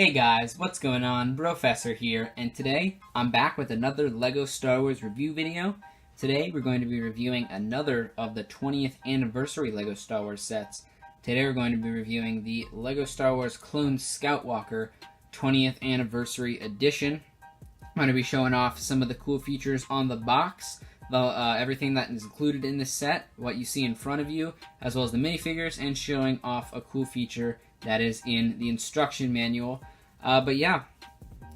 Hey guys, what's going on? Brofessor here, and today I'm back with another LEGO Star Wars review video. Today we're going to be reviewing another of the 20th anniversary LEGO Star Wars sets. Today we're going to be reviewing the LEGO Star Wars Clone Scout Walker 20th Anniversary Edition. I'm going to be showing off some of the cool features on the box, everything that is included in this set, what you see in front of you, as well as the minifigures, and showing off a cool feature that is in the instruction manual. But yeah,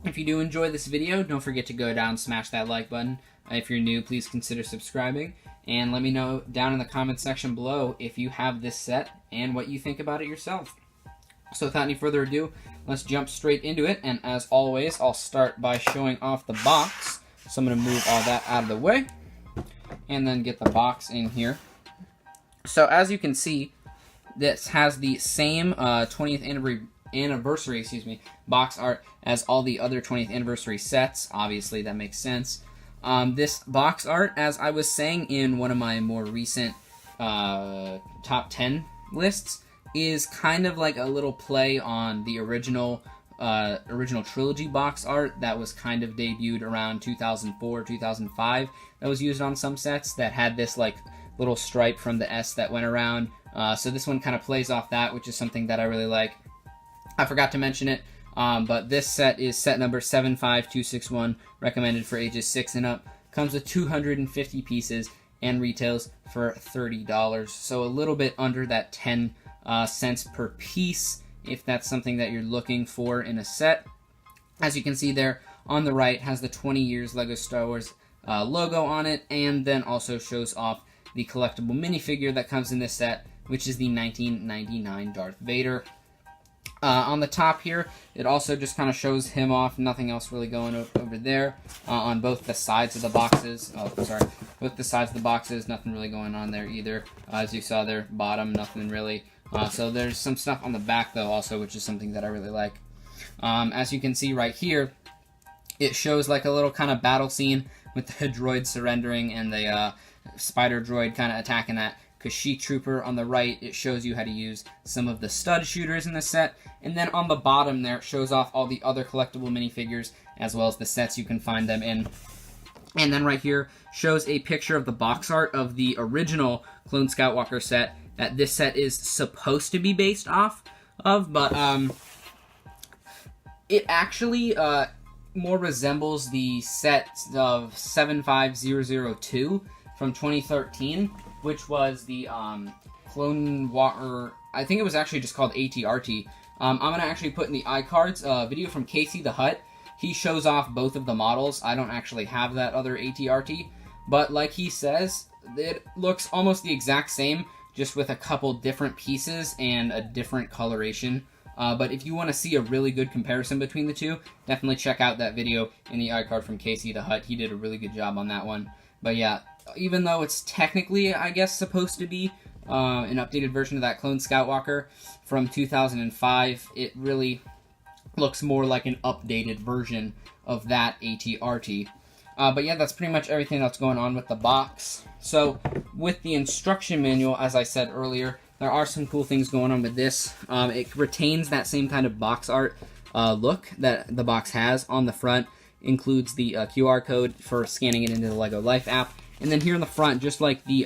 if you do enjoy this video, don't forget to go down and smash that like button. If you're new, please consider subscribing, and let me know down in the comment section below if you have this set and what you think about it yourself. So without any further ado, let's jump straight into it, and as always, I'll start by showing off the box. So I'm going to move all that out of the way, and then get the box in here. So as you can see, this has the same 20th anniversary box art as all the other 20th anniversary sets. Obviously, that makes sense. This box art, as I was saying in one of my more recent top 10 lists, is kind of like a little play on the original trilogy box art that was kind of debuted around 2004, 2005. That was used on some sets that had this like little stripe from the S that went around. So this one kind of plays off that, which is something that I really like. I forgot to mention it, but this set is set number 75261, recommended for ages 6 and up. Comes with 250 pieces and retails for $30. So a little bit under that 10 cents per piece, if that's something that you're looking for in a set. As you can see there on the right, has the 20 years LEGO Star Wars logo on it, and then also shows off the collectible minifigure that comes in this set, which is the 1999 Darth Vader. On the top here, it also just kind of shows him off, nothing else really going over there. On both the sides of the boxes, both the sides of the boxes, nothing really going on there either. As you saw there, bottom, nothing really. So there's some stuff on the back though also, which is something that I really like. As you can see right here, it shows like a little kind of battle scene with the droid surrendering and the spider droid kind of attacking that Kashyyyk trooper. On the right, it shows you how to use some of the stud shooters in the set, and then on the bottom there, it shows off all the other collectible minifigures as well as the sets you can find them in. And then right here shows a picture of the box art of the original Clone Scout Walker set that this set is supposed to be based off of, but it actually more resembles the set of 75002 from 2013, which was the Clone Walker. I think it was actually just called ATRT. I'm going to actually put in the iCards a video from Casey the Hutt. He shows off both of the models. I don't actually have that other ATRT, but like he says, it looks almost the exact same, just with a couple different pieces and a different coloration. But if you want to see a really good comparison between the two, definitely check out that video in the iCard from Casey the Hutt. He did a really good job on that one. But yeah, even though it's technically, I guess, supposed to be an updated version of that Clone Scout Walker from 2005, it really looks more like an updated version of that ATRT. But yeah, that's pretty much everything that's going on with the box. So with the instruction manual, as I said earlier, there are some cool things going on with this. It retains that same kind of box art look that the box has. On the front includes the QR code for scanning it into the LEGO Life app. And then here in the front, just like the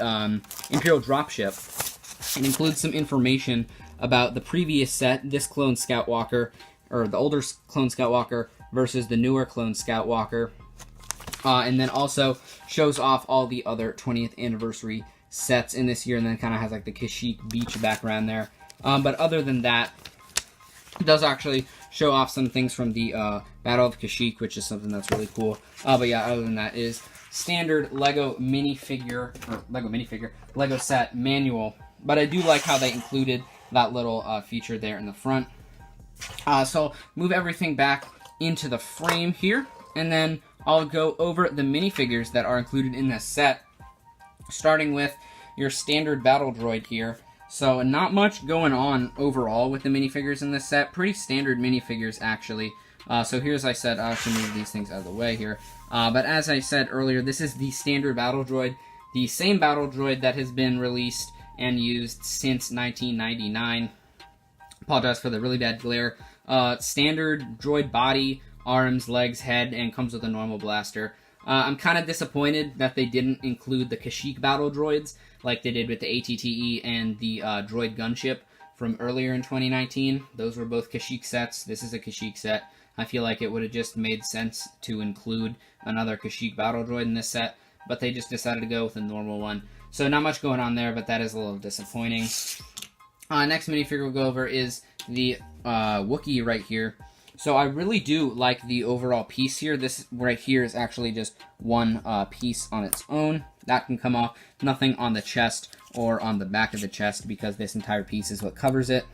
Imperial Dropship, it includes some information about the previous set, this Clone Scout Walker, or the older Clone Scout Walker versus the newer Clone Scout Walker. And then also shows off all the other 20th anniversary sets in this year, and then kind of has like the Kashyyyk beach background there. But other than that, it does actually show off some things from the Battle of Kashyyyk, which is something that's really cool. But yeah, other than that is standard LEGO LEGO set manual. But I do like how they included that little feature there in the front. So move everything back into the frame here, and then I'll go over the minifigures that are included in this set, starting with your standard battle droid here. So not much going on overall with the minifigures in this set. Pretty standard minifigures, actually. So here, as I said, I should move these things out of the way here. But as I said earlier, this is the standard battle droid. The same battle droid that has been released and used since 1999. Apologize for the really bad glare. Standard droid body, arms, legs, head, and comes with a normal blaster. I'm kind of disappointed that they didn't include the Kashyyyk battle droids like they did with the ATTE and the droid gunship from earlier in 2019. Those were both Kashyyyk sets. This is a Kashyyyk set. I feel like it would have just made sense to include another Kashyyyk battle droid in this set, but they just decided to go with a normal one. So not much going on there, but that is a little disappointing. Next minifigure we'll go over is the Wookiee right here. So I really do like the overall piece here. This right here is actually just one piece on its own. That can come off. Nothing on the chest or on the back of the chest because this entire piece is what covers it.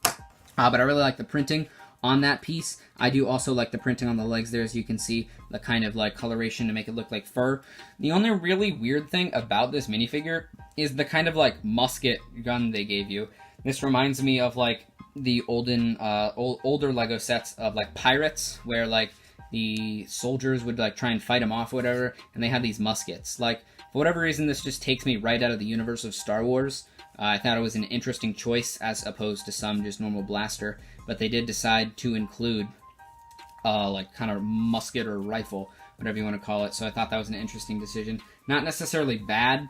But I really like the printing on that piece. I do also like the printing on the legs there, as you can see, the kind of like coloration to make it look like fur. The only really weird thing about this minifigure is the kind of like musket gun they gave you. This reminds me of like the older Lego sets of like pirates, where like the soldiers would like try and fight them off or whatever, and they had these muskets. Like, for whatever reason, this just takes me right out of the universe of Star Wars. I thought it was an interesting choice as opposed to some just normal blaster, but they did decide to include like kind of musket or rifle, whatever you want to call it. So I thought that was an interesting decision. Not necessarily bad,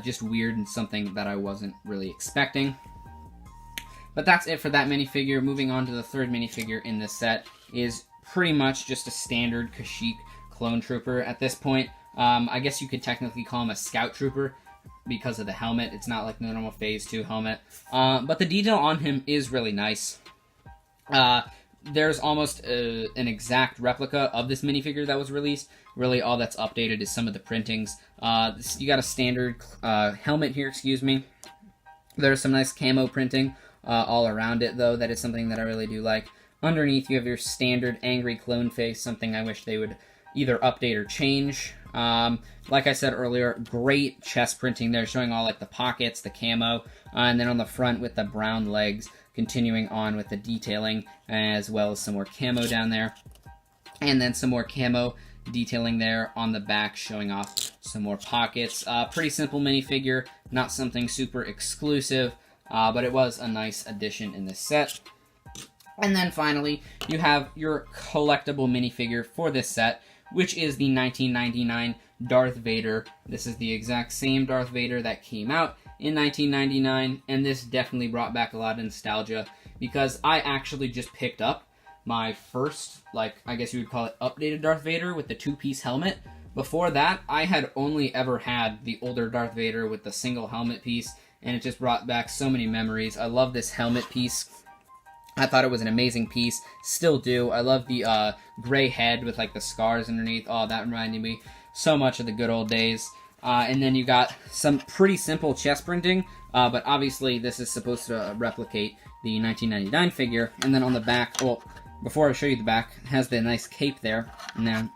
just weird and something that I wasn't really expecting. But that's it for that minifigure. Moving on to the third minifigure in this set is pretty much just a standard Kashyyyk clone trooper at this point. I guess you could technically call him a scout trooper because of the helmet. It's not like the normal Phase 2 helmet. But the detail on him is really nice. There's almost an exact replica of this minifigure that was released. Really, all that's updated is some of the printings. You got a standard helmet here, excuse me. There's some nice camo printing all around it, though. That is something that I really do like. Underneath, you have your standard angry clone face, something I wish they would either update or change. Like I said earlier, great chest printing there, showing all like the pockets, the camo, and then on the front with the brown legs, continuing on with the detailing, as well as some more camo down there. And then some more camo detailing there on the back, showing off some more pockets. Pretty simple minifigure, not something super exclusive, but it was a nice addition in this set. And then finally, you have your collectible minifigure for this set, which is the 1999 Darth Vader. This is the exact same Darth Vader that came out in 1999, and this definitely brought back a lot of nostalgia, because I actually just picked up my first, like, I guess you would call it updated Darth Vader with the two-piece helmet. Before that, I had only ever had the older Darth Vader with the single helmet piece, and it just brought back so many memories. I love this helmet piece. I thought it was an amazing piece. Still do. I love the gray head with like the scars underneath. Oh, that reminded me so much of the good old days. And then you got some pretty simple chest printing, but obviously this is supposed to replicate the 1999 figure. And then on the back, well, before I show you the back, it has the nice cape there. And then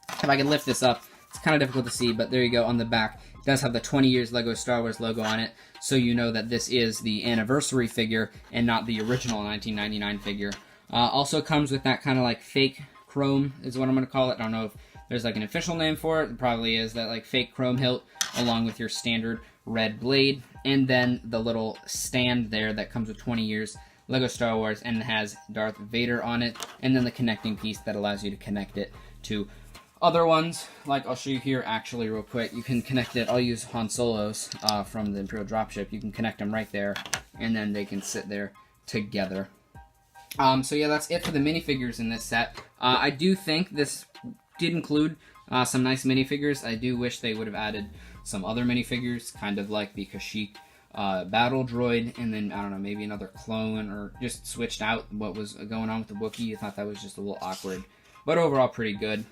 if I can lift this up, it's kind of difficult to see, but there you go on the back. It does have the 20 years Lego Star Wars logo on it, so you know that this is the anniversary figure and not the original 1999 figure. Also comes with that kind of like fake chrome is what I'm going to call it. I don't know if there's like an official name for it. It probably is that like fake chrome hilt along with your standard red blade. And then the little stand there that comes with 20 years Lego Star Wars and has Darth Vader on it. And then the connecting piece that allows you to connect it to other ones, like I'll show you here actually real quick. You can connect it. I'll use Han Solo's from the Imperial Dropship. You can connect them right there, and then they can sit there together. So yeah, that's it for the minifigures in this set. I do think this did include some nice minifigures. I do wish they would have added some other minifigures, kind of like the Kashyyyk battle droid, and then, I don't know, maybe another clone, or just switched out what was going on with the Wookiee. I thought that was just a little awkward, but overall pretty good.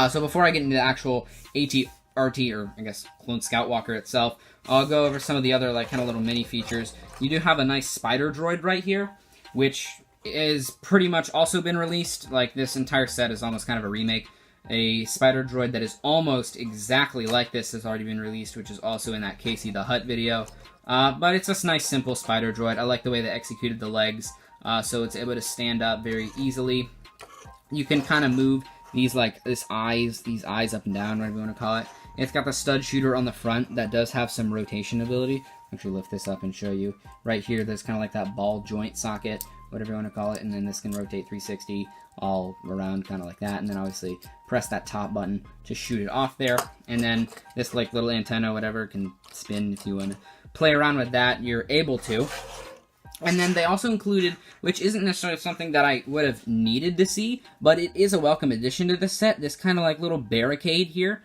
So before I get into the actual AT-RT, or I guess Clone Scout Walker itself, I'll go over some of the other like kind of little mini features. You do have a nice spider droid right here, which is pretty much also been released. Like, this entire set is almost kind of a remake. A spider droid that is almost exactly like this has already been released, which is also in that Casey the Hutt video. But it's just a nice simple spider droid. I like the way they executed the legs, so it's able to stand up very easily. You can kind of move these eyes up and down, whatever you want to call it. It's got the stud shooter on the front that does have some rotation ability. I'll actually lift this up and show you. Right here, there's kind of like that ball joint socket whatever you want to call it, and then this can rotate 360 all around, kind of like that, and then obviously press that top button to shoot it off there, and then this like little antenna, whatever, can spin if you want to play around with that, you're able to. And then they also included, which isn't necessarily something that I would have needed to see, but it is a welcome addition to the set, this kind of like little barricade here,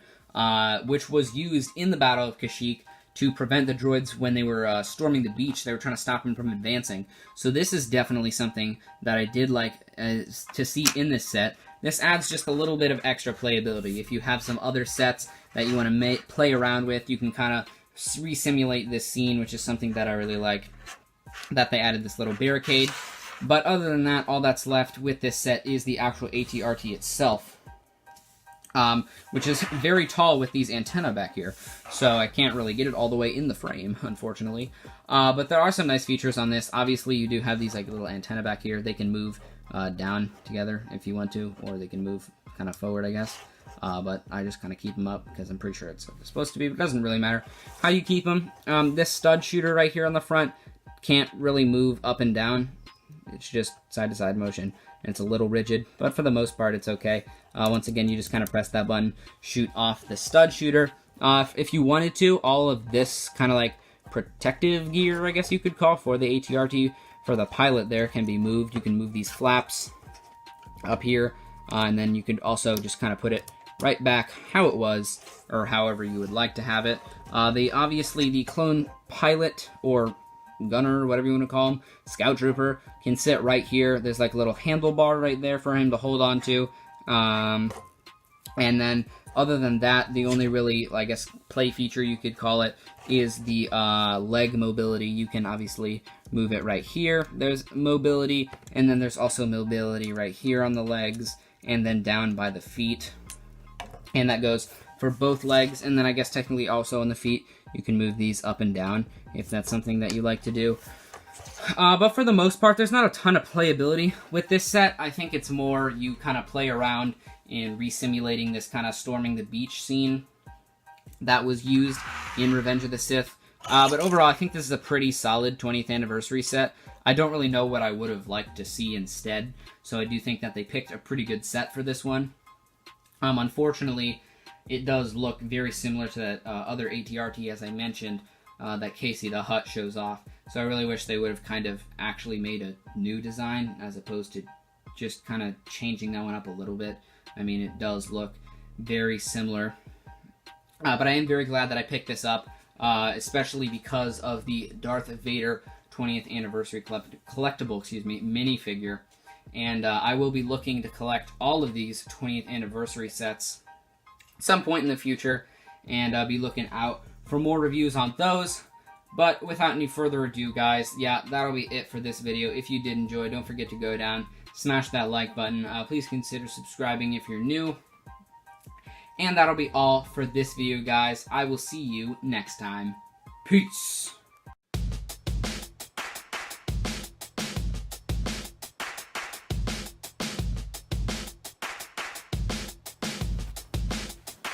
which was used in the Battle of Kashyyyk to prevent the droids when they were storming the beach. They were trying to stop them from advancing. So this is definitely something that I did like to see in this set. This adds just a little bit of extra playability. If you have some other sets that you want to play around with, you can kind of re-simulate this scene, which is something that I really like, that they added this little barricade. But other than that, all that's left with this set is the actual ATRT itself, which is very tall with these antennae back here, so I can't really get it all the way in the frame, unfortunately. But there are some nice features on this. Obviously, you do have these like little antennae back here. They can move down together if you want to, or they can move kind of forward, I guess. But I just kind of keep them up because I'm pretty sure it's supposed to be, but it doesn't really matter how you keep them. This stud shooter right here on the front can't really move up and down. It's just side-to-side motion, and it's a little rigid, but for the most part, it's okay. Once again, you just kind of press that button, shoot off the stud shooter. If you wanted to, all of this kind of like protective gear, I guess you could call, for the ATRT, for the pilot there, can be moved. You can move these flaps up here, and then you could also just kind of put it right back how it was, or however you would like to have it. Obviously, the clone pilot, or gunner, whatever you want to call him, scout trooper, can sit right here. There's like a little handlebar right there for him to hold on to. And then other than that, the only really, I guess, play feature you could call it is the leg mobility. You can obviously move it right here. There's mobility, and then there's also mobility right here on the legs, and then down by the feet. And that goes for both legs, and then I guess technically also on the feet. You can move these up and down if that's something that you like to do. But for the most part, there's not a ton of playability with this set. I think it's more you kind of play around in re-simulating this kind of storming the beach scene that was used in Revenge of the Sith. But overall, I think this is a pretty solid 20th anniversary set. I don't really know what I would have liked to see instead, so I do think that they picked a pretty good set for this one. Unfortunately, it does look very similar to that other ATRT, as I mentioned, that Casey the Hutt shows off. So I really wish they would have kind of actually made a new design, as opposed to just kind of changing that one up a little bit. I mean, it does look very similar. But I am very glad that I picked this up, especially because of the Darth Vader 20th anniversary collectible, minifigure. And I will be looking to collect all of these 20th anniversary sets some point in the future, and I'll be looking out for more reviews on those. But without any further ado, guys, yeah, that'll be it for this video. If you did enjoy, don't forget to go down, smash that like button. Please consider subscribing if you're new. And that'll be all for this video, guys. I will see you next time. Peace!